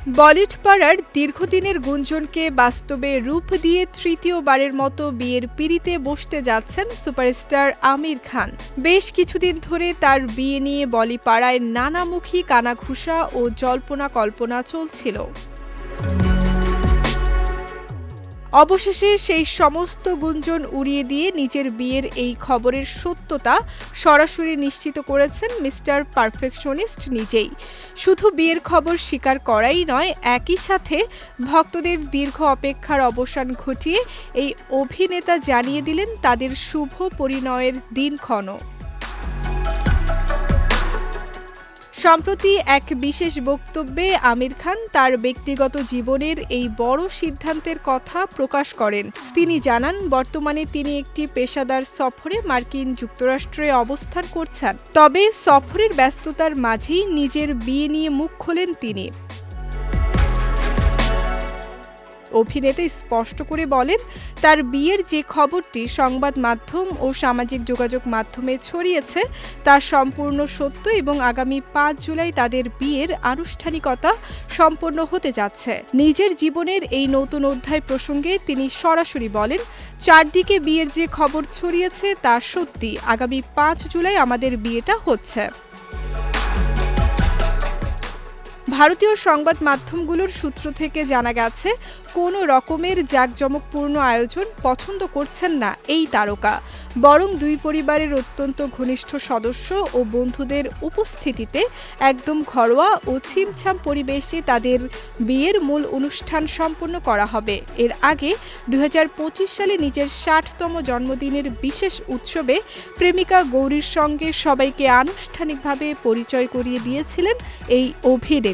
বলিউড পাড়ার দীর্ঘদিনের গুঞ্জনকে বাস্তবে রূপ দিয়ে তৃতীয়বারের মতো বিয়ের পিঁড়িতে বসতে যাচ্ছেন সুপারস্টার আমির খান। বেশ কিছুদিন ধরে তার বিয়ে নিয়ে বলি পাড়ায় নানামুখী কানাঘুষা ও জল্পনা কল্পনা চলছিল। অবশেষে সেই সমস্ত গুঞ্জন উড়িয়ে দিয়ে নিজের বিয়ের এই খবরের সত্যতা সরাসরি নিশ্চিত করেছেন মিস্টার পারফেকশনিস্ট নিজেই। শুধু বিয়ের খবর স্বীকার করাই নয়, একই সাথে ভক্তদের দীর্ঘ অপেক্ষার অবসান ঘটিয়ে এই অভিনেতা জানিয়ে দিলেন তাদের শুভ পরিণয়ের দিনক্ষণ। সম্প্রতি এক বিশেষ বক্তব্যে আমির খান তার ব্যক্তিগত জীবনের এই বড় সিদ্ধান্তের কথা প্রকাশ করেন। তিনি জানান, বর্তমানে তিনি একটি পেশাদার সফরে মার্কিন যুক্তরাষ্ট্রে অবস্থান করছেন। তবে সফরের ব্যস্ততার মাঝেই নিজের বিয়ে নিয়ে মুখ খোলেন তিনি। অভিনেতা স্পষ্ট করে বলেন, তার বিয়ের যে খবরটি সংবাদ মাধ্যম ও সামাজিক যোগাযোগ মাধ্যমে ছড়িয়েছে তা সম্পূর্ণ সত্য এবং আগামী ৫ জুলাই তাদের বিয়ের আনুষ্ঠানিকতা সম্পন্ন হতে যাচ্ছে। নিজের জীবনের এই নতুন অধ্যায় প্রসঙ্গে তিনি সরাসরি বলেন, চারদিকে বিয়ের যে খবর ছড়িয়েছে তা সত্যি। আগামী ৫ জুলাই আমাদের বিয়েটা হচ্ছে। ভারতীয় সংবাদ মাধ্যমগুলোর সূত্র থেকে জানা গেছে, কোনো রকমের জাঁকজমকপূর্ণ আয়োজন পছন্দ করছেন না এই তারকা, বরং দুই পরিবারের অত্যন্ত ঘনিষ্ঠ সদস্য ও বন্ধুদের উপস্থিতিতে একদম ঘরোয়া ও ছিমছাম পরিবেশে তাদের বিয়ের মূল অনুষ্ঠান সম্পন্ন করা হবে। এর আগে ২০২৫ সালে নিজের ৬০তম জন্মদিনের বিশেষ উৎসবে প্রেমিকা গৌরীর সঙ্গে সবাইকে আনুষ্ঠানিকভাবে পরিচয় করিয়ে দিয়েছিলেন এই অভিনেতা।